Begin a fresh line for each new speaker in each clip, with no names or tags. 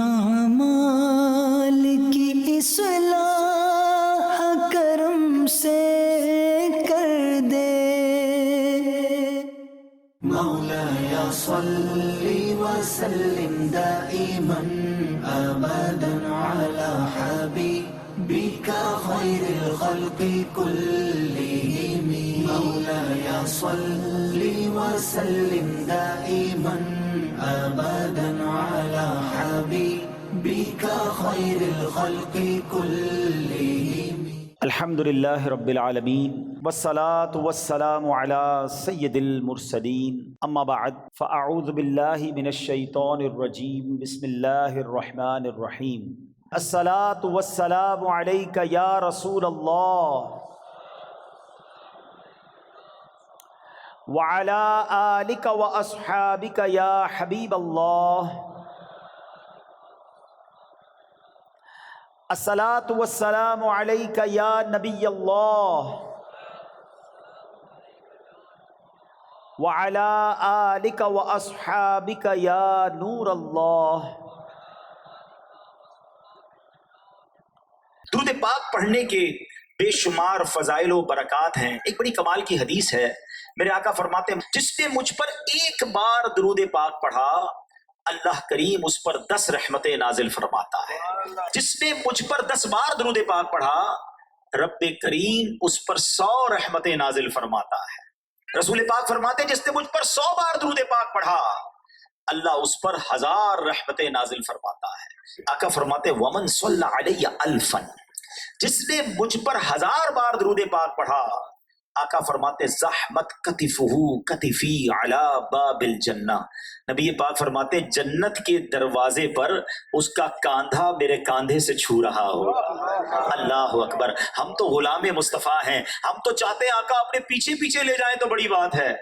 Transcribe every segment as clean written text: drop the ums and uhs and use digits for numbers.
اعمال کی اصلاح کرم سے کر دے مولایا صلی وسلم دائما ابدا علی حبیبک خیر الخلق کلہم مولایا صلی وسلم دائما ابدا علی حبیبک خیر الخلق کلہم۔
الحمدللہ رب العالمین والصلاة والسلام علی سید المرسلین اما بعد فاعوذ باللہ من الشیطان الرجیم بسم اللہ الرحمن الرحیم الصلاة والسلام علیک یا رسول اللہ وعلی آلک واصحابک یا حبیب اللہ الصلاۃ والسلام علیک یا نبی اللہ وعلی آلک واصحابک یا نور اللہ۔ درود پاک پڑھنے کے بے شمار فضائل و برکات ہیں۔ ایک بڑی کمال کی حدیث ہے، میرے آقا فرماتے ہیں جس نے مجھ پر ایک بار درود پاک پڑھا اللہ کریم اس پر 10 رحمتیں نازل فرماتا ہے۔ جس نے مجھ پر 10 بار درود پاک پڑھا رب کریم اس پر 100 رحمتیں نازل فرماتا ہے۔ رسول پاک فرماتے ہیں جس نے مجھ پر 100 بار درود پاک پڑھا اللہ اس پر 1000 رحمتیں نازل فرماتا ہے۔ آقا فرماتے ہیں ومن صلی علی الفا، جس نے مجھ پر 1000 بار درود پاک پڑھا آقا فرماتے زحمت کتفہ کتفی علی باب الجنہ، نبی پاک فرماتے جنت کے دروازے پر اس کا کاندھا میرے کاندھے سے چھو رہا ہوگا۔ اللہ اکبر، ہم تو غلام مصطفیٰ ہیں، ہم تو چاہتے ہیں آقا اپنے پیچھے پیچھے لے جائیں تو بڑی بات ہے،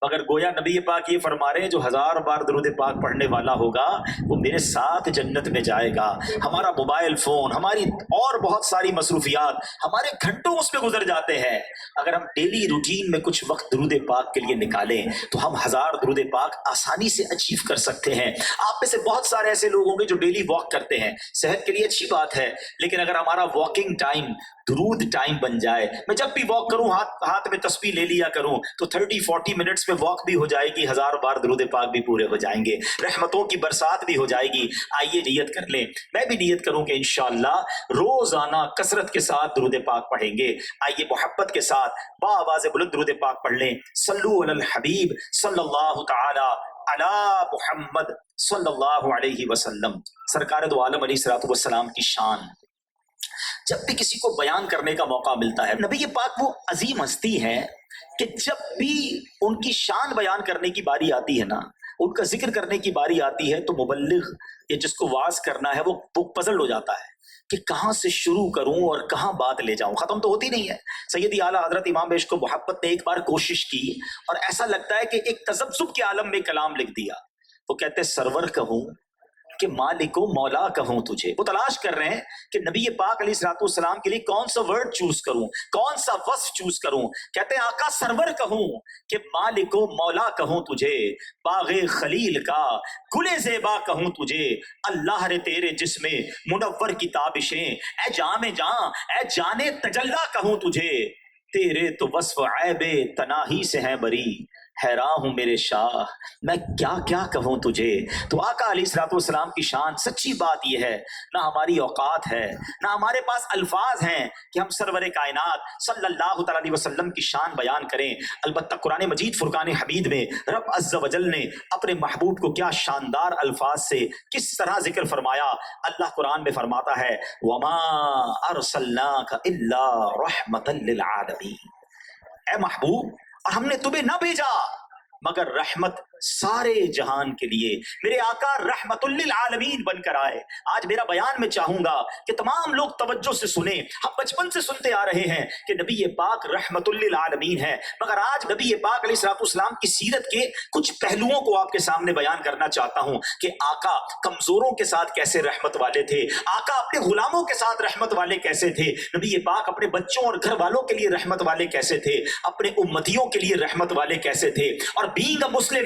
مگر گویا نبی پاک یہ فرما رہے ہیں جو 1000 بار درود پاک پڑھنے والا ہوگا وہ میرے ساتھ جنت میں جائے گا۔ ہمارا موبائل فون، ہماری اور بہت ساری مصروفیات، ہمارے گھنٹوں اس میں گزر جاتے ہیں، اگر ہم ڈیلی روٹین میں کچھ وقت درود پاک کے لیے نکالیں تو ہم 1000 درود پاک آسانی سے اچیو کر سکتے ہیں۔ آپ میں سے بہت سارے ایسے لوگ ہوں گے جو ڈیلی واک کرتے ہیں، صحت کے لیے اچھی بات ہے، لیکن اگر ہمارا واکنگ ٹائم درود ٹائم بن جائے، میں جب بھی واک کروں ہاتھ میں تسبیح لے لیا کروں تو 30-40 منٹس میں واک بھی ہو جائے گی، 1000 بار درود پاک بھی پورے ہو جائیں گے، رحمتوں کی برسات بھی ہو جائے گی۔ آئیے نیت کر لیں، میں بھی نیت کروں کہ انشاءاللہ روزانہ کثرت کے ساتھ درود پاک پڑھیں گے۔ آئیے محبت کے ساتھ بآواز بلند درود پاک پڑھ لیں۔ صلو علی الحبیب صلی اللہ تعالی علی محمد صلی اللہ علیہ وسلم۔ سرکار دو عالم علیہ الصلوۃ والسلام کی شان جب بھی کسی کو بیان کرنے کا موقع ملتا ہے، نبی پاک وہ عظیم ہستی ہے کہ جب بھی ان کی شان بیان کرنے کی باری آتی ہے نا، ان کا ذکر کرنے کی باری آتی ہے تو مبلغ یا جس کو واعظ کرنا ہے وہ پزل ہو جاتا ہے کہ کہاں سے شروع کروں اور کہاں بات لے جاؤں، ختم تو ہوتی نہیں ہے۔ سیدی اعلیٰ حضرت امام عشق و محبت نے ایک بار کوشش کی اور ایسا لگتا ہے کہ ایک تذبذب کے عالم میں کلام لکھ دیا۔ وہ کہتے سرور کہوں کہ مالک و مولا کہوں تجھے، وہ تلاش کر رہے ہیں کہ نبی پاک علیہ الصلوۃ والسلام کے لیے کون سا ورڈ چوز کروں، کون سا وصف چوز کروں۔ کہتے ہیں آقا سرور کہوں کہ مالک و مولا کہوں تجھے، باغ خلیل کا گل زیبا کہوں تجھے، اللہ رے تیرے جسم منور کی تابشیں، اے جام جاں اے جانے تجلا کہوں تجھے، تیرے تو وصف عیب تناہی سے ہیں بری، حیران ہوں میرے شاہ میں کیا کیا کہوں تجھے۔ تو آقا علیہ الصلوۃ والسلام کی شان، سچی بات یہ ہے نہ ہماری اوقات ہے نہ ہمارے پاس الفاظ ہیں کہ ہم سرور کائنات صلی اللہ تعالی علیہ وسلم کی شان بیان کریں۔ البتہ قرآن مجید فرقان حمید میں رب عز و جل نے اپنے محبوب کو کیا شاندار الفاظ سے کس طرح ذکر فرمایا۔ اللہ قرآن میں فرماتا ہے وما ارسلناک الا رحمۃ للعالمین، اے محبوب اور ہم نے تمہیں نہ بھیجا مگر رحمت سارے جہان کے لیے، میرے آقا رحمت للعالمین بن کر آئے۔ آج میرا بیان میں چاہوں گا کہ تمام لوگ توجہ سے سنیں، ہم بچپن سے سنتے آ رہے ہیں کہ نبی پاک رحمت للعالمین ہے، مگر آج نبی پاک علیہ الصلوۃ والسلام کی سیرت کے کچھ پہلوؤں کو آپ کے سامنے بیان کرنا چاہتا ہوں کہ آقا کمزوروں کے ساتھ کیسے رحمت والے تھے، آقا اپنے غلاموں کے ساتھ رحمت والے کیسے تھے، نبی پاک اپنے بچوں اور گھر والوں کے لیے رحمت والے کیسے تھے، اپنے امتیوں کے لیے رحمت والے کیسے تھے، اور بینگ اے مسلم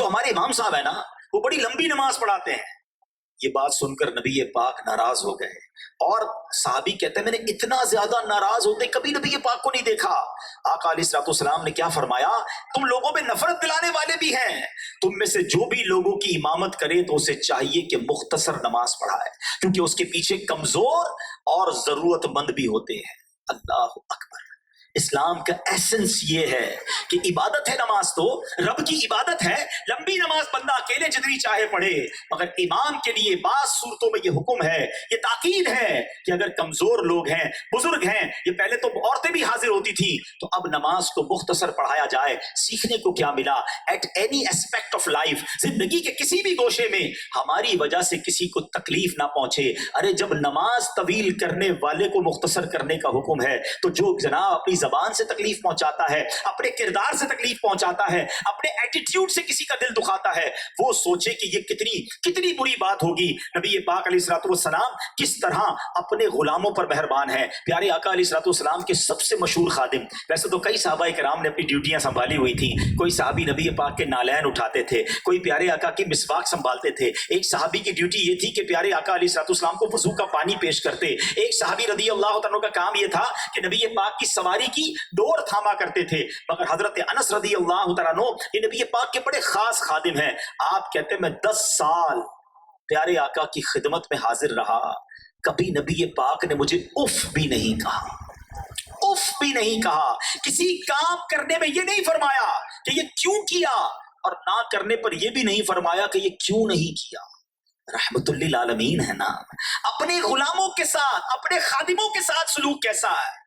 جو ہمارے امام صاحب ہے نا وہ بڑی لمبی نماز پڑھاتے ہیں. یہ بات سن کر نبی پاک ناراض ہو گئے اور صحابی کہتے ہیں میں نے اتنا زیادہ ناراض ہوتے کبھی نبی پاک کو نہیں دیکھا. آقا علیہ الصلوۃ والسلام نے کیا فرمایا؟ تم لوگوں میں نفرت دلانے والے بھی ہیں. تم میں سے جو بھی لوگوں کی امامت کرے تو اسے چاہیے کہ مختصر نماز پڑھائے کیونکہ اس کے پیچھے کمزور اور ضرورت مند بھی ہوتے ہیں. اللہ اکبر. اسلام کا ایسنس یہ ہے کہ عبادت ہے نماز، تو رب کی عبادت ہے. لمبی نماز بندہ اکیلے جتنی چاہے پڑھے، مگر امام کے لیے بعض صورتوں میں یہ حکم ہے، یہ تاکید ہے کہ اگر کمزور لوگ ہیں، بزرگ ہیں، یہ پہلے تو عورتیں بھی حاضر ہوتی تھی، تو اب نماز کو مختصر پڑھایا جائے. سیکھنے کو کیا ملا؟ At any aspect of life, زندگی کے کسی بھی گوشے میں ہماری وجہ سے کسی کو تکلیف نہ پہنچے. ارے جب نماز طویل کرنے والے کو مختصر کرنے کا حکم ہے تو جو جناب اپنی زبان سے تکلیف پہنچاتا ہے، اپنے کردار سے تکلیف پہنچاتا ہے، اپنے ایٹیٹیوڈ سے کسی کا دل دکھاتا ہے، وہ سوچے کہ یہ کتنی بری بات ہوگی. نبی پاک علیہ الصلوۃ والسلام کس طرح اپنے غلاموں پر مہربان ہیں. پیارے آقا علیہ الصلوۃ والسلام کے سب سے مشہور خادم، ویسے تو کئی صحابہ کرام نے اپنی ڈیوٹیاں سنبھالی ہوئی تھی. کوئی صحابی نبی پاک کے نالین اٹھاتے تھے، کوئی پیارے آقا کی مسواک سنبھالتے تھے. ایک صحابی کی ڈیوٹی یہ تھی کہ پیارے آقا علیہ الصلوۃ والسلام کو وضو کا پانی پیش کرتے. ایک صحابی رضی اللہ عنہ کا کام یہ تھا کہ نبی پاک کی سواری کی ڈور تھاما کرتے تھے. مگر حضرت انس رضی اللہ تعالیٰ عنہ یہ نبی پاک کے بڑے خاص خادم ہیں. آپ کہتے ہیں میں 10 سال پیارے آقا کی خدمت میں حاضر رہا، کبھی نبی پاک نے مجھے اف بھی نہیں کہا، اف بھی نہیں کہا. کسی کام کرنے میں یہ نہیں فرمایا کہ یہ کیوں کیا، اور نہ کرنے پر یہ بھی نہیں فرمایا کہ یہ کیوں نہیں کیا. رحمت للعالمین ہے نا. اپنے غلاموں کے ساتھ، اپنے خادموں کے ساتھ سلوک کیسا ہے.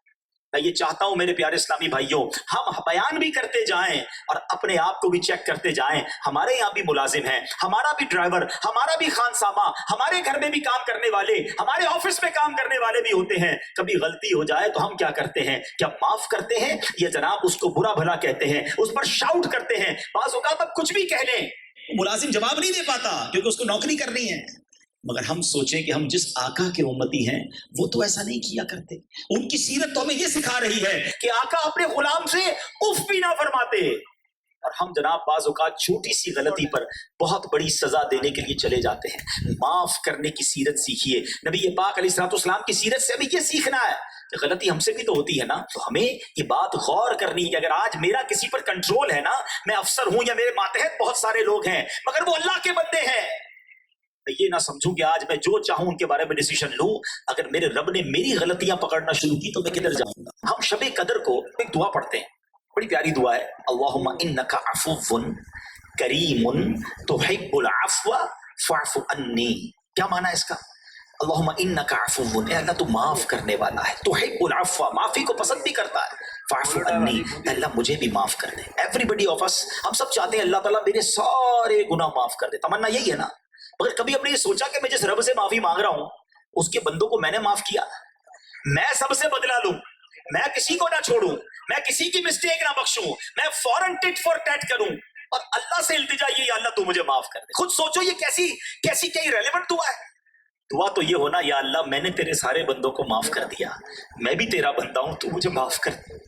میں یہ چاہتا ہوں میرے پیارے اسلامی بھائیوں، ہم بیان بھی کرتے جائیں اور اپنے آپ کو بھی چیک کرتے جائیں. ہمارے یہاں بھی ملازم ہیں، ہمارا بھی ڈرائیور، ہمارا بھی خانسامہ، ہمارے گھر میں بھی کام کرنے والے، ہمارے آفس میں کام کرنے والے بھی ہوتے ہیں. کبھی غلطی ہو جائے تو ہم کیا کرتے ہیں؟ کیا معاف کرتے ہیں یا جناب اس کو برا بھلا کہتے ہیں، اس پر شاؤٹ کرتے ہیں؟ بعض اوقات اب کچھ بھی کہہ لیں، ملازم جواب نہیں دے پاتا کیونکہ اس کو نوکری کرنی ہے. مگر ہم سوچیں کہ ہم جس آقا کے امتی ہیں وہ تو ایسا نہیں کیا کرتے. ان کی سیرت تو ہمیں یہ سکھا رہی ہے کہ آقا اپنے غلام سے اف بھی نہ فرماتے. اور ہم جناب بعض اوقات چھوٹی سی غلطی پر بہت بڑی سزا دینے کے لیے چلے جاتے ہیں. معاف کرنے کی سیرت سیکھیے. نبی پاک علیہ الصلوۃ والسلام کی سیرت سے ہمیں یہ سیکھنا ہے کہ غلطی ہم سے بھی تو ہوتی ہے نا. تو ہمیں یہ بات غور کرنی ہے کہ اگر آج میرا کسی پر کنٹرول ہے نا، میں افسر ہوں یا میرے ماتحت بہت سارے لوگ ہیں، مگر وہ اللہ کے بندے ہیں، میں یہ نہ سمجھوں کہ آج میں جو چاہوں ان کے بارے میں ڈیسیشن لوں. اگر میرے رب نے میری غلطیاں پکڑنا شروع کی تو میں کدھر جاؤں گا. ہم شب قدر کو ایک دعا پڑھتے ہیں، بڑی پیاری دعا ہے، اللہم انک عفو کریم تحب العفو فاعف عنی. کیا معنی ہے اس کا؟ اللہم انک عفو، اے اللہ تو معاف کرنے والا ہے، تحب العفو، معافی کو پسند بھی کرتا ہے، فاعف عنی، اے اللہ مجھے بھی معاف کر دے. ایوریبڈی آف اس، ہم سب چاہتے ہیں اللہ تعالیٰ میرے سارے گناہ معاف کر دے. تمنا یہی ہے نا. مگر کبھی ہم نے یہ سوچا کہ میں جس رب سے معافی مانگ رہا ہوں اس کے بندوں کو میں نے معاف کیا؟ میں سب سے بدلہ لوں، میں کسی کو نہ چھوڑوں، میں کسی کی مسٹیک نہ بخشوں، میں فوراً ٹٹ فور ٹیٹ کروں اور اللہ سے التجا یہ یا اللہ تو مجھے معاف کر دے. خود سوچو یہ کیسی کیا ریلیونٹ دعا ہے. دعا تو یہ ہونا، یا اللہ میں نے تیرے سارے بندوں کو معاف کر دیا، میں بھی تیرا بندہ ہوں، تو مجھے معاف کر دے،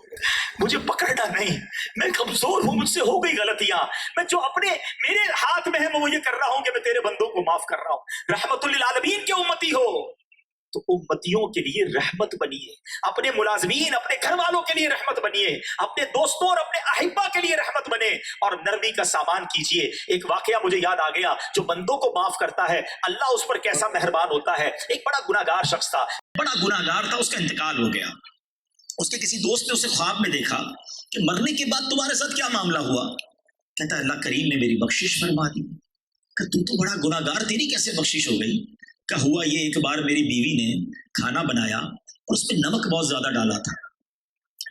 مجھے پکڑنا نہیں، میں کمزور ہوں، مجھ سے ہو گئی غلطیاں، میں جو اپنے میرے ہاتھ میں ہے میں وہ یہ کر رہا ہوں کہ میں تیرے بندوں کو معاف کر رہا ہوں. رحمت للعالمین کے امتی ہو تو امتیوں کے لیے رحمت بنیے، اپنے ملازمین، اپنے گھر والوں کے لیے رحمت بنیے، اپنے دوستوں اور اپنے احبہ کے لیے رحمت بنے اور نرمی کا سامان کیجیے. ایک واقعہ مجھے یاد آ گیا، جو بندوں کو معاف کرتا ہے اللہ اس پر کیسا مہربان ہوتا ہے. ایک بڑا گناہگار شخص تھا، بڑا گناہگار تھا، اس کا انتقال ہو گیا. اس کے کسی دوست نے اسے خواب میں دیکھا کہ مرنے کے بعد تمہارے ساتھ کیا معاملہ ہوا. کہتا ہے اللہ کریم نے میری بخشش فرما دی. کہ تو بڑا گناہگار، تیری کیسے بخشش ہو گئی؟ کہ ہوا یہ، ایک بار میری بیوی نے کھانا بنایا اور اس میں نمک بہت زیادہ ڈالا تھا.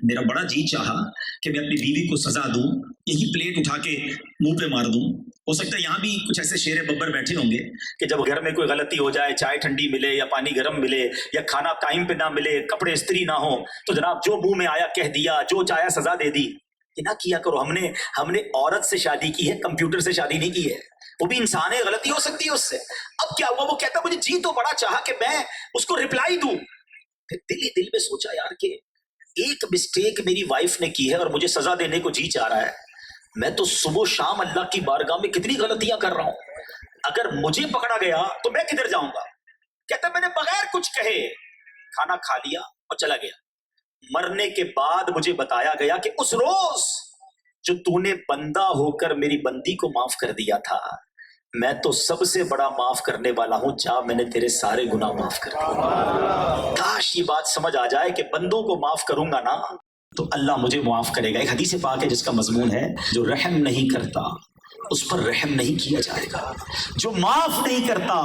میرا بڑا جی چاہا کہ میں اپنی بیوی کو سزا دوں، یہی پلیٹ اٹھا کے منہ پہ مار دوں. ہو سکتا ہے یہاں بھی کچھ ایسے شیر ببر بیٹھے ہوں گے کہ جب گھر میں کوئی غلطی ہو جائے، چائے ٹھنڈی ملے یا پانی گرم ملے یا کھانا ٹائم پہ نہ ملے، کپڑے استری نہ ہو، تو جناب جو منہ میں آیا کہہ دیا، جو چاہا سزا دے دی. یہ نہ کیا کرو. ہم نے عورت سے شادی کی ہے، کمپیوٹر سے شادی نہیں کی ہے. وہ بھی انسان ہے، غلطی ہو سکتی ہے اس سے. اب کیا ہوا، وہ کہتا مجھے جی تو بڑا چاہا کہ میں اس کو رپلائی دوں. پھر دل میں سوچا یار کہ ایک مسٹیک میری وائف نے کی ہے اور مجھے سزا دینے کو جی چاہ رہا ہے. میں تو صبح شام اللہ کی بارگاہ میں کتنی غلطیاں کر رہا ہوں، اگر مجھے پکڑا گیا تو میں کدھر جاؤں گا؟ کہتا میں نے بغیر کچھ کہے کھانا کھا لیا اور چلا گیا۔ مرنے کے بعد مجھے بتایا گیا کہ اس روز جو تو نے بندہ ہو کر میری بندی کو معاف کر دیا تھا، میں تو سب سے بڑا معاف کرنے والا ہوں، جا میں نے تیرے سارے گناہ معاف کر دیے۔ کاش یہ بات سمجھ آ جائے کہ بندوں کو معاف کروں گا نا تو اللہ مجھے معاف کرے گا۔ ایک حدیث پاک ہے جس کا مضمون ہے جو رحم نہیں کرتا اس پر رحم نہیں کیا جائے گا، جو معاف نہیں کرتا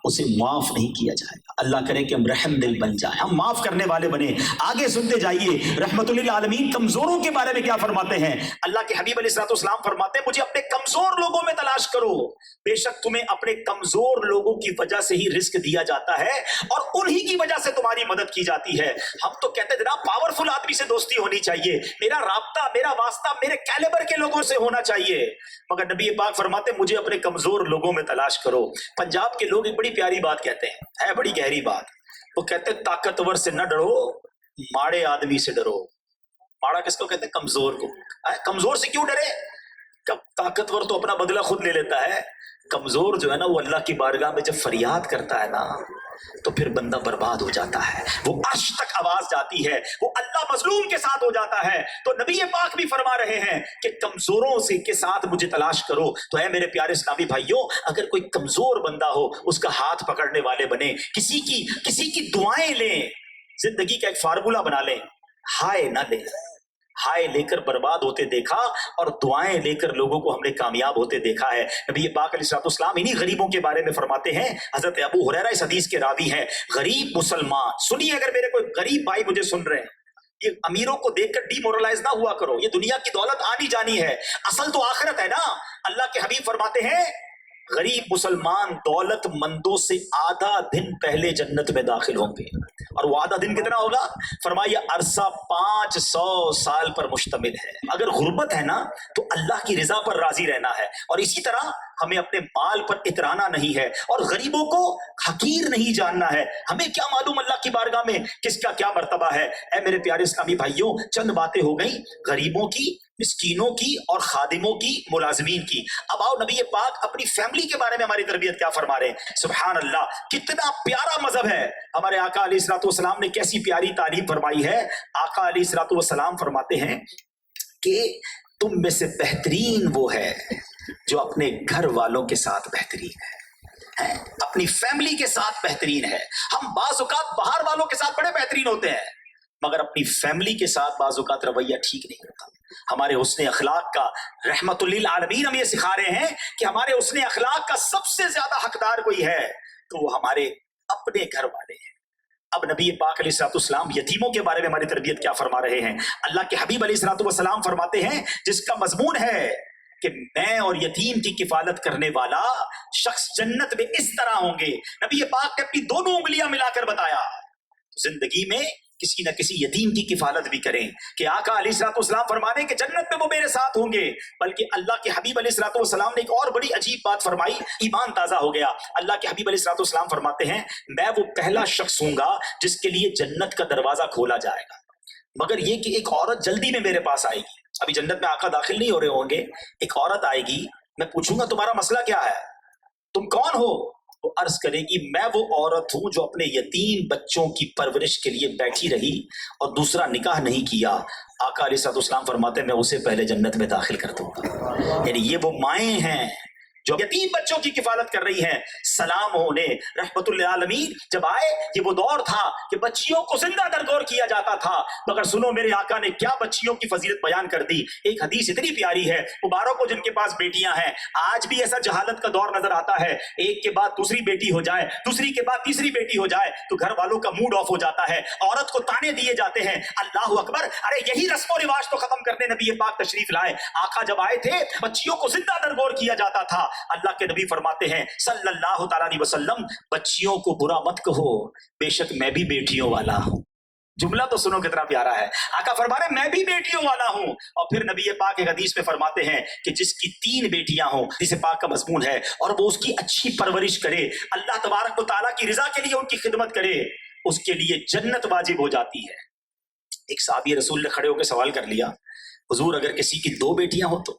اسے معاف نہیں کیا جائے گا۔ اللہ کرے کہ ہم رحم دل بن جائیں، ہم معاف کرنے والے بنے۔ آگے سنتے جائیے رحمت للعالمین کمزوروں کے بارے میں کیا فرماتے ہیں۔ اللہ کے حبیب علیہ الصلوۃ والسلام فرماتے ہیں مجھے اپنے کمزور لوگوں میں تلاش کرو، بے شک تمہیں اپنے کمزور لوگوں کی وجہ سے ہی رزق دیا جاتا ہے اور انہی کی وجہ سے تمہاری مدد کی جاتی ہے۔ ہم تو کہتے ہیں جناب پاورفل آدمی سے دوستی ہونی چاہیے، میرا رابطہ میرا واسطہ میرے کیلیبر کے لوگوں سے ہونا چاہیے، مگر نبی پاک فرماتے ہیں مجھے اپنے کمزور لوگوں میں تلاش کرو۔ پنجاب کے لوگ ایک بڑی پیاری بات کہتے ہیں، ہے بڑی گہری بات، وہ کہتے ہیں طاقتور سے نہ ڈرو، ماڑے آدمی سے ڈرو۔ ماڑا کس کو کہتے ہیں؟ کمزور کو۔ کمزور سے کیوں ڈرے؟ طاقتور تو اپنا بدلہ خود لے لیتا ہے، کمزور جو ہے نا وہ اللہ کی بارگاہ میں جب فریاد کرتا ہے نا تو پھر بندہ برباد ہو جاتا ہے، وہ عرش تک آواز جاتی ہے، وہ اللہ مظلوم کے ساتھ ہو جاتا ہے۔ تو نبی پاک بھی فرما رہے ہیں کہ کمزوروں سے کے ساتھ مجھے تلاش کرو۔ تو اے میرے پیارے اسلامی بھائیوں، اگر کوئی کمزور بندہ ہو اس کا ہاتھ پکڑنے والے بنے، کسی کی دعائیں لیں، زندگی کا ایک فارمولہ بنا لیں، ہائے نہ لیں، ہائے لے کر برباد ہوتے دیکھا اور دعائیں لے کر لوگوں کو ہم نے کامیاب ہوتے دیکھا ہے۔ نبی پاک علیہ الصلوۃ والسلام انہی غریبوں کے بارے میں فرماتے ہیں، حضرت ابو ہریرہ اس حدیث کے راوی ہیں، غریب مسلمان، سنیے اگر میرے کوئی غریب بھائی مجھے سن رہے ہیں، یہ امیروں کو دیکھ کر ڈی مورلائز نہ ہوا کرو، یہ دنیا کی دولت آنی جانی ہے، اصل تو آخرت ہے نا۔ اللہ کے حبیب فرماتے ہیں غریب مسلمان دولت مندوں سے آدھا دن پہلے جنت میں داخل ہوں گے، اور وہ آدھا دن کتنا ہوگا؟ فرمایا عرصہ 500 سال پر مشتمل ہے۔ اگر غربت ہے نا تو اللہ کی رضا پر راضی رہنا ہے، اور اسی طرح ہمیں اپنے مال پر اترانا نہیں ہے اور غریبوں کو حقیر نہیں جاننا ہے۔ ہمیں کیا معلوم اللہ کی بارگاہ میں کس کا کیا مرتبہ ہے۔ اے میرے پیارے اسلامی بھائیوں، چند باتیں ہو گئیں غریبوں کی، مسکینوں کی اور خادموں کی، ملازمین کی۔ اب آؤ نبی پاک اپنی فیملی کے بارے میں ہماری تربیت کیا فرما رہے ہیں۔ سبحان اللہ، کتنا پیارا مذہب ہے ہمارے آقا علیہ الصلوۃ والسلام نے، کیسی پیاری تعلیم فرمائی ہے۔ آقا علیہ الصلوۃ والسلام فرماتے ہیں کہ تم میں سے بہترین وہ ہے جو اپنے گھر والوں کے ساتھ بہترین ہے، اپنی فیملی کے ساتھ بہترین ہے۔ ہم بعض اوقات باہر والوں کے ساتھ بڑے بہترین ہوتے ہیں مگر اپنی فیملی کے ساتھ بعض اوقات رویہ ٹھیک نہیں ہوتا۔ ہمارے حسن اخلاق کا رحمت للعالمین ہم یہ سکھا رہے ہیں کہ ہمارے حسن اخلاق کا سب سے زیادہ حقدار کوئی ہے تو وہ ہمارے اپنے گھر والے ہیں۔ اب نبی پاک علیہ الصلوۃ والسلام یتیموں کے بارے میں ہماری تربیت کیا فرما رہے ہیں۔ اللہ کے حبیب علیہ الصلوۃ والسلام فرماتے ہیں جس کا مضمون ہے کہ میں اور یتیم کی کفالت کرنے والا شخص جنت میں اس طرح ہوں گے۔ نبی پاک نے اپنی دونوں انگلیاں ملا کر بتایا زندگی میں کسی نہ کسی یتیم کی کفالت بھی کریں، کہ آقا علیہ الصلوۃ والسلام فرمانے کہ جنت میں وہ میرے ساتھ ہوں گے۔ بلکہ اللہ کے حبیب علیہ الصلوۃ والسلام نے ایک اور بڑی عجیب بات فرمائی، ایمان تازہ ہو گیا۔ اللہ کے حبیب علیہ الصلوۃ والسلام فرماتے ہیں میں وہ پہلا شخص ہوں گا جس کے لیے جنت کا دروازہ کھولا جائے گا، مگر یہ کہ ایک عورت جلدی میں میرے پاس آئے گی۔ ابھی جنت میں آقا داخل نہیں ہو رہے ہوں گے، ایک عورت آئے گی، میں پوچھوں گا تمہارا مسئلہ کیا ہے، تم کون ہو؟ وہ عرض کرے گی میں وہ عورت ہوں جو اپنے یتیم بچوں کی پرورش کے لیے بیٹھی رہی اور دوسرا نکاح نہیں کیا۔ آقا علیہ الصلوۃ والسلام فرماتے ہیں میں اسے پہلے جنت میں داخل کر دوں گا۔ یعنی یہ وہ مائیں ہیں جو یتیم بچوں کی کفالت کر رہی ہیں۔ سلام ہو انہیں، رحمت للعالمین جب آئے، یہ وہ دور تھا کہ بچیوں کو زندہ درگور کیا جاتا تھا، مگر سنو میرے آقا نے کیا بچیوں کی فضیلت بیان کر دی۔ ایک حدیث اتنی پیاری ہے، مبارک ہو جن کے پاس بیٹیاں ہیں۔ آج بھی ایسا جہالت کا دور نظر آتا ہے، ایک کے بعد دوسری بیٹی ہو جائے، دوسری کے بعد تیسری بیٹی ہو جائے تو گھر والوں کا موڈ آف ہو جاتا ہے، عورت کو تانے دیے جاتے ہیں۔ اللہ اکبر، ارے یہی رسم و رواج تو ختم کرنے نبی پاک تشریف لائے۔ آقا جب آئے تھے بچیوں کو زندہ درگور کیا جاتا تھا۔ اللہ کے نبی فرماتے ہیں صلی اللہ تعالی علیہ وسلم بچیوں کو برا مت کہو، بے شک میں بھی بیٹیوں والا ہوں۔ جملہ تو سنو کتنا پیارا ہے، آقا فرما رہے میں بھی بیٹیوں والا ہوں۔ اور پھر نبی پاک ایک حدیث میں فرماتے ہیں کہ جس کی 3 بیٹیاں ہوں، حدیث پاک کا مضمون ہے، اور وہ اس کی اچھی پرورش کرے، اللہ تبارک و تعالیٰ کی رضا کے لیے ان کی خدمت کرے، اس کے لیے جنت واجب ہو جاتی ہے۔ ایک صحابی رسول نے کھڑے ہو کے سوال کر لیا، حضور اگر کسی کی 2 بیٹیاں ہو تو؟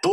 2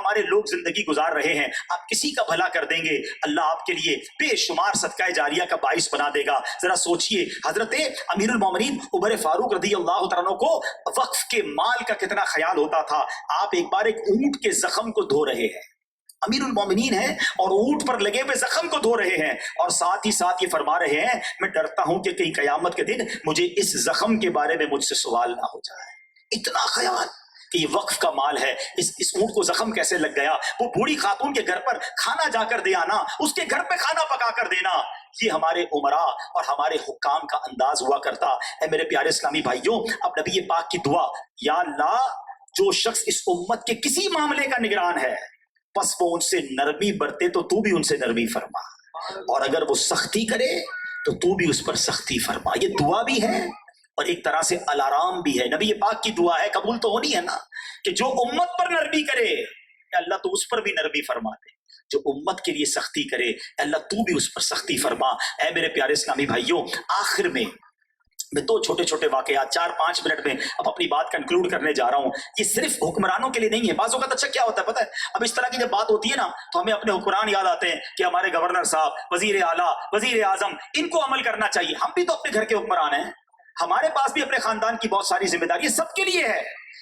ہمارے لوگ زندگی گزار رہے ہیں، آپ کسی کا بھلا کر دیں گے، اللہ آپ کے لیے بے شمار صدقہ جاریہ کا باعث بنا دے گا۔ ذرا سوچئے حضرت امیر المومنین عمر فاروق رضی اللہ تعالیٰ عنہ کو وقف کے مال کا کتنا خیال ہوتا تھا۔ آپ ایک بار ایک اونٹ کے زخم کو دھو رہے ہیں، امیر المومنین ہیں اور اونٹ پر لگے ہوئے زخم کو دھو رہے ہیں، اور ساتھ ہی ساتھ یہ فرما رہے ہیں میں ڈرتا ہوں کہ کئی قیامت کے دن مجھے اس زخم کے بارے میں مجھ سے سوال نہ ہو جائے۔ اتنا خیال کہ یہ وقف کا مال ہے، اس اونٹ کو زخم کیسے لگ گیا، وہ بوڑھی خاتون کے گھر پر کھانا جا کر دے آنا، اس کے گھر پہ کھانا پکا کر دینا، یہ ہمارے عمراء اور ہمارے حکام کا انداز ہوا کرتا۔ اے میرے پیارے اسلامی بھائیوں، اب نبی پاک کی دعا، یا اللہ جو شخص اس امت کے کسی معاملے کا نگران ہے پس وہ ان سے نرمی برتے تو تو بھی ان سے نرمی فرما، اور اگر وہ سختی کرے تو تو بھی اس پر سختی فرما۔ یہ دعا بھی ہے اور ایک طرح سے الارام بھی ہے، نبی پاک کی دعا ہے، قبول تو ہونی ہے نا، کہ جو امت پر نرمی کرے اللہ تو اس پر بھی نرمی فرما دے، جو امت کے لیے سختی کرے اللہ تو بھی اس پر سختی فرما۔ اے میرے پیارے اسلامی بھائیوں، آخر میں دو چھوٹے چھوٹے واقعات 4-5 منٹ میں اب اپنی بات کنکلوڈ کرنے جا رہا ہوں۔ یہ صرف حکمرانوں کے لیے نہیں ہے، بعض اوقات اچھا کیا ہوتا ہے پتہ ہے، اب اس طرح کی جب بات ہوتی ہے نا تو ہمیں اپنے حکمران یاد آتے ہیں کہ ہمارے گورنر صاحب، وزیر اعلیٰ، وزیر اعظم، ان کو عمل کرنا چاہیے۔ ہم بھی تو اپنے گھر کے حکمران ہیں، ہمارے پاس بھی اپنے خاندان کی بہت ساری ذمہ داری سب کے لیے ہے،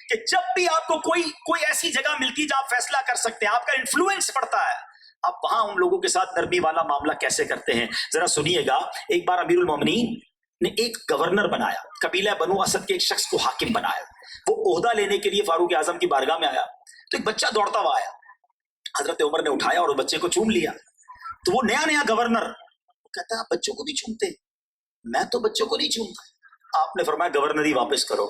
کہ جب بھی آپ کو کوئی ایسی جگہ ملتی ہے جہاں آپ فیصلہ کر سکتے ہیں، آپ کا انفلوئنس پڑتا ہے، آپ وہاں ان لوگوں کے ساتھ نرمی والا معاملہ کیسے کرتے ہیں۔ ذرا سنیے گا، ایک بار امیر المومنین نے ایک گورنر بنایا، قبیلہ بنو اسد کے ایک شخص کو حاکم بنایا، وہ عہدہ لینے کے لیے فاروق اعظم کی بارگاہ میں آیا تو ایک بچہ دوڑتا ہوا آیا، حضرت عمر نے اٹھایا اور بچے کو چوم لیا، تو وہ نیا گورنر کہتا ہے آپ بچوں کو نہیں چومتے، میں تو بچوں کو نہیں چومتا۔ آپ نے فرمایا گورنری واپس کرو،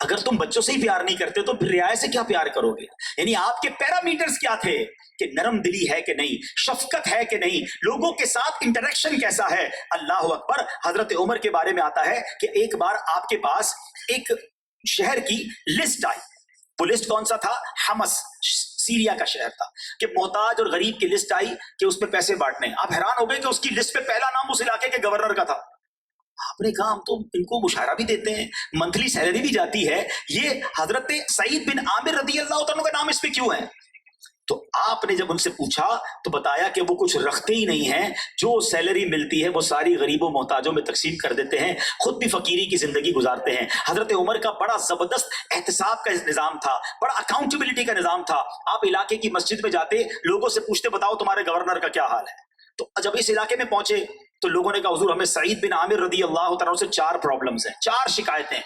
اگر تم بچوں سے ہی پیار نہیں کرتے تو پھر رعایا سے کیا پیار کرو گے؟ یعنی آپ کے پیرامیٹرز کیا تھے کہ نرم دلی ہے کہ نہیں، شفقت ہے کہ نہیں، لوگوں کے ساتھ انٹریکشن کیسا ہے۔ اللہ اکبر۔ حضرت عمر کے بارے میں آتا ہے کہ ایک بار آپ کے پاس ایک شہر کی لسٹ آئی، وہ لسٹ کون سا تھا؟ حمص، سیریا کا شہر تھا، کہ محتاج اور غریب کی لسٹ آئی کہ اس پہ پیسے بانٹنے۔ آپ حیران ہو گئے کہ اس کی لسٹ پہ پہلا نام اس علاقے کے گورنر کا تھا۔ آپ نے کہا ہم تو ان کو مشاہرہ بھی دیتے ہیں، منتھلی سیلری بھی جاتی ہے، یہ حضرت سعید بن عامر رضی اللہ عنہ کا نام اس پہ کیوں ہے؟ تو آپ نے جب ان سے پوچھا تو بتایا کہ وہ کچھ رکھتے ہی نہیں ہیں، جو سیلری ملتی ہے وہ ساری غریبوں محتاجوں میں تقسیم کر دیتے ہیں، خود بھی فقیری کی زندگی گزارتے ہیں۔ حضرت عمر کا بڑا زبردست احتساب کا نظام تھا، بڑا اکاؤنٹیبلٹی کا نظام تھا۔ آپ علاقے کی مسجد میں جاتے، لوگوں سے پوچھتے بتاؤ تمہارے گورنر کا کیا حال ہے، تو جب اس علاقے میں پہنچے تو لوگوں نے کہا حضور ہمیں سعید بن عامر رضی اللہ تعالیٰ سے 4 پرابلمز ہیں، 4 شکایتیں۔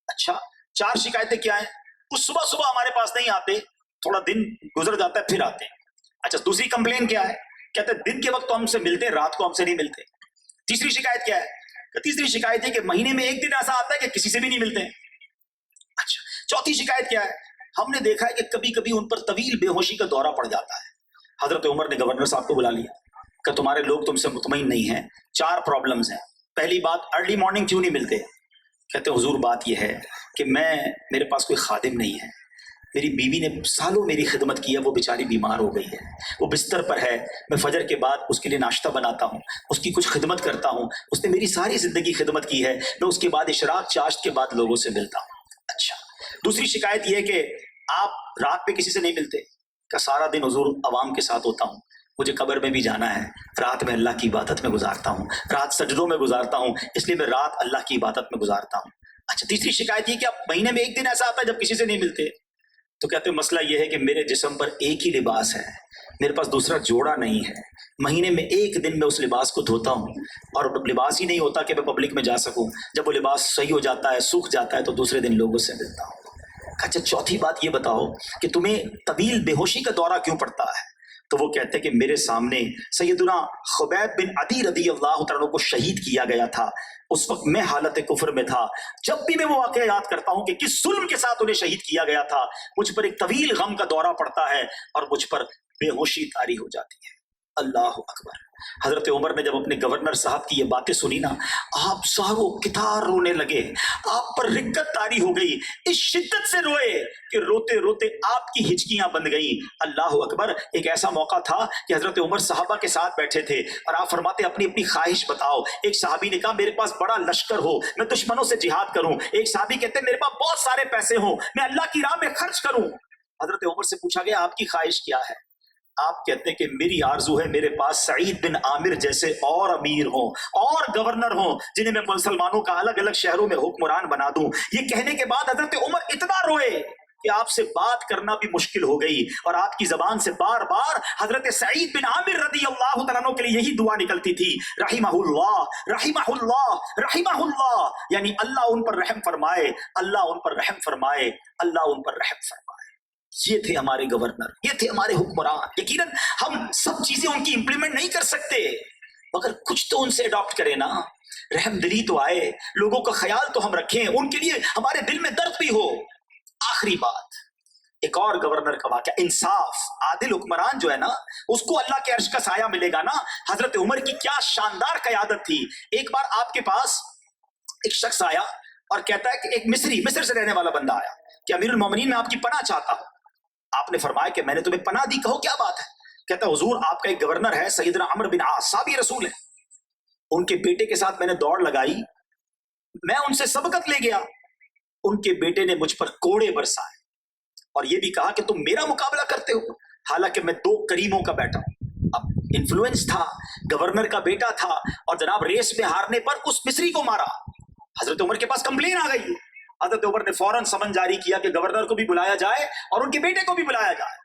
اچھا 4 شکایتیں کیا ہیں؟ کچھ صبح صبح ہمارے پاس نہیں آتے، تھوڑا دن گزر جاتا ہے پھر آتے ہیں۔ اچھا دوسری کمپلین کیا ہے؟ کہتے ہیں دن کے وقت تو ہم سے ملتے ہیں، رات کو ہم سے نہیں ملتے۔ تیسری شکایت کیا ہے؟ تیسری شکایت ہے کہ مہینے میں ایک دن ایسا آتا ہے کہ کسی سے بھی نہیں ملتے۔ اچھا چوتھی شکایت کیا ہے؟ ہم نے دیکھا ہے کہ کبھی کبھی ان پر طویل بے ہوشی کا دورہ پڑ جاتا ہے۔ حضرت عمر نے گورنر صاحب کو بلا لیا کہ تمہارے لوگ تم سے مطمئن نہیں ہیں، 4 پرابلمز ہیں۔ پہلی بات ارلی مارننگ کیوں نہیں ملتے؟ کہتے حضور بات یہ ہے کہ میرے پاس کوئی خادم نہیں ہے، میری بیوی نے سالوں میری خدمت کی ہے، وہ بیچاری بیمار ہو گئی ہے، وہ بستر پر ہے، میں فجر کے بعد اس کے لیے ناشتہ بناتا ہوں، اس کی کچھ خدمت کرتا ہوں، اس نے میری ساری زندگی خدمت کی ہے، میں اس کے بعد اشراق چاشت کے بعد لوگوں سے ملتا ہوں۔ اچھا دوسری شکایت یہ ہے کہ آپ رات پہ کسی سے نہیں ملتے، کہ سارا دن حضور عوام کے ساتھ ہوتا ہوں، مجھے قبر میں بھی جانا ہے، رات میں اللہ کی عبادت میں گزارتا ہوں، رات سجدوں میں گزارتا ہوں، اس لیے میں رات اللہ کی عبادت میں گزارتا ہوں۔ اچھا تیسری شکایت یہ کہ آپ مہینے میں ایک دن ایسا آتا ہے جب کسی سے نہیں ملتے، تو کہتے ہیں مسئلہ یہ ہے کہ میرے جسم پر ایک ہی لباس ہے، میرے پاس دوسرا جوڑا نہیں ہے، مہینے میں ایک دن میں اس لباس کو دھوتا ہوں، اور لباس ہی نہیں ہوتا کہ میں پبلک میں جا سکوں، جب وہ لباس صحیح ہو جاتا ہے، سوکھ جاتا ہے، تو دوسرے دن لوگوں سے ملتا ہوں۔ اچھا چوتھی بات یہ بتاؤ کہ تمہیں طویل بے ہوشی کا دورہ کیوں پڑتا ہے؟ تو وہ کہتے ہیں کہ میرے سامنے سیدنا خبیب بن عدی رضی اللہ تعالیٰ کو شہید کیا گیا تھا، اس وقت میں حالت کفر میں تھا، جب بھی میں وہ واقعہ یاد کرتا ہوں کہ کس ظلم کے ساتھ انہیں شہید کیا گیا تھا، مجھ پر ایک طویل غم کا دورہ پڑتا ہے اور مجھ پر بے ہوشی طاری ہو جاتی ہے۔ اللہ اکبر۔ حضرت عمر نے جب اپنے گورنر صاحب کی یہ باتیں سنی نا، آپ ساروں کتار رونے لگے، آپ پر رقت طاری ہو گئی، اس شدت سے روئے کہ روتے روتے آپ کی ہچکیاں بند گئیں۔ اللہ اکبر۔ ایک ایسا موقع تھا کہ حضرت عمر صحابہ کے ساتھ بیٹھے تھے اور آپ فرماتے اپنی اپنی خواہش بتاؤ۔ ایک صحابی نے کہا میرے پاس بڑا لشکر ہو، میں دشمنوں سے جہاد کروں۔ ایک صحابی کہتے ہیں میرے پاس بہت سارے پیسے ہوں، میں اللہ کی راہ میں خرچ کروں۔ حضرت عمر سے پوچھا گیا آپ کی خواہش کیا ہے؟ آپ کہتے ہیں کہ میری آرزو ہے میرے پاس سعید بن عامر جیسے اور امیر ہوں اور گورنر ہوں جنہیں میں مسلمانوں کا الگ الگ شہروں میں حکمران بنا دوں۔ یہ کہنے کے بعد حضرت عمر اتنا روئے کہ آپ سے بات کرنا بھی مشکل ہو گئی، اور آپ کی زبان سے بار بار حضرت سعید بن عامر رضی اللہ تعالیٰ عنہ کے لیے یہی دعا نکلتی تھی، رحمہ اللہ رحمہ اللہ رحمہ اللہ، یعنی اللہ ان پر رحم فرمائے، اللہ ان پر رحم فرمائے، اللہ ان پر رحم فرمائے۔ یہ تھے ہمارے گورنر، یہ تھے ہمارے حکمران۔ یقیناً ہم سب چیزیں ان کی امپلیمنٹ نہیں کر سکتے، مگر کچھ تو ان سے اڈاپٹ کریں نا، رحم دلی تو آئے، لوگوں کا خیال تو ہم رکھیں، ان کے لیے ہمارے دل میں درد بھی ہو۔ آخری بات، ایک اور گورنر کا واقعہ، انصاف، عادل حکمران جو ہے نا اس کو اللہ کے عرش کا سایہ ملے گا نا۔ حضرت عمر کی کیا شاندار قیادت تھی۔ ایک بار آپ کے پاس ایک شخص آیا اور کہتا ہے کہ ایک مصر سے رہنے والا بندہ آیا کہ امیر المومنین میں آپ کی پناہ چاہتا ہوں۔ آپ نے فرمایا کہ میں نے تمہیں پناہ دی، کہو کیا بات ہے؟ کہتا ہے حضور آپ کا ایک گورنر ہے سیدنا عمرو بن عاص، صحابی رسول ہے، ان کے بیٹے کے ساتھ میں نے دوڑ لگائی، میں ان سے سبقت لے گیا، ان کے بیٹے نے مجھ پر کوڑے برسائے اور یہ بھی کہا کہ تم میرا مقابلہ کرتے ہو، حالانکہ میں 2 کریموں کا بیٹا ہوں۔ اب انفلوئنس تھا، گورنر کا بیٹا تھا، اور جناب ریس میں ہارنے پر اس مصری کو مارا۔ حضرت عمر کے پاس کمپلین آ گئی، حضرت عمر نے فوراً سمن جاری کیا کہ گورنر کو بھی بلایا جائے اور ان کے بیٹے کو بھی بلایا جائے۔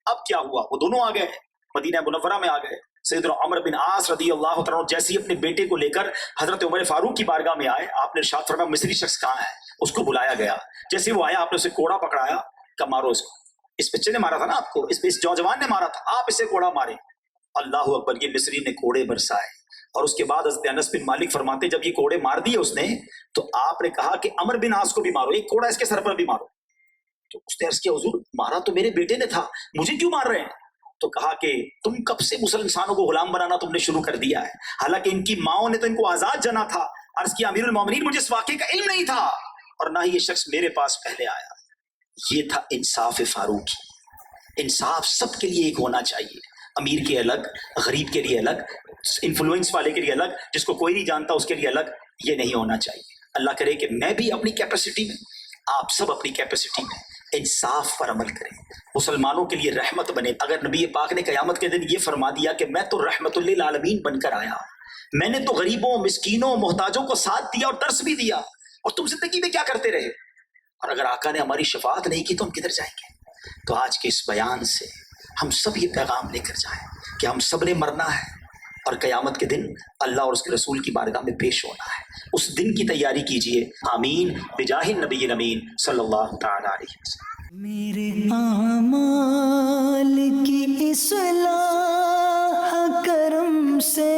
اب کیا ہوا، وہ دونوں آ گئے، مدینہ منورہ میں آ گئے۔ سیدنا عمر بن عاص رضی اللہ تعالیٰ عنہ جیسے ہی اپنے بیٹے کو لے کر حضرت عمر فاروق کی بارگاہ میں آئے، آپ نے ارشاد فرمایا مصری شخص کہاں ہے؟ اس کو بلایا گیا، جیسے وہ آیا آپ نے اسے کوڑا پکڑایا کہ مارو اس کو، اس بچے نے مارا تھا نا آپ کو، اس نوجوان نے مارا تھا، آپ اسے کوڑا مارے۔ اللہ اکبر، یہ مصری نے کوڑے برسائے، اور اس کے بعد حضرت انس بن مالک فرماتے جب یہ کوڑے مار دیے اس نے تو آپ نے کہا کہ عمر بن عاص کو بھی مارو، ایک کوڑا اس کے سر پر بھی مارو۔ تو اس نے عرض کیا حضور مارا تو میرے بیٹے نے تھا، مجھے کیوں مار رہے ہیں؟ تو کہا کہ تم کب سے مسلم انسانوں کو غلام بنانا تم نے شروع کر دیا ہے، حالانکہ ان کی ماؤں نے تو ان کو آزاد جنا تھا۔ عرض کیا امیر المومنین مجھے اس واقعے کا علم نہیں تھا، اور نہ ہی یہ شخص میرے پاس پہلے آیا۔ یہ تھا انصاف فاروقی۔ انصاف سب کے لیے ایک ہونا چاہیے، امیر کے الگ، غریب کے لیے الگ، انفلوئنس والے کے لیے الگ، جس کو کوئی نہیں جانتا اس کے لیے الگ، یہ نہیں ہونا چاہیے۔ اللہ کرے کہ میں بھی اپنی کیپیسٹی میں، آپ سب اپنی کیپیسٹی میں انصاف پر عمل کریں، مسلمانوں کے لیے رحمت بنے۔ اگر نبی پاک نے قیامت کے دن یہ فرما دیا کہ میں تو رحمت للعالمین بن کر آیا، میں نے تو غریبوں، مسکینوں، محتاجوں کو ساتھ دیا اور درس بھی دیا، اور تم زندگی میں کیا کرتے رہے؟ اور اگر آقا نے ہماری شفاعت نہیں کی تو ہم کدھر جائیں گے؟ تو آج کے اس بیان سے ہم سب یہ پیغام لے کر جائیں کہ ہم سب نے مرنا ہے، اور قیامت کے دن اللہ اور اس کے رسول کی بارگاہ میں پیش ہونا ہے۔ اس دن کی تیاری کیجئے۔ آمین بجاہ النبی الامین صلی اللہ تعالی علیہ وسلم۔
میرے اعمال کی اصلاح کرم سے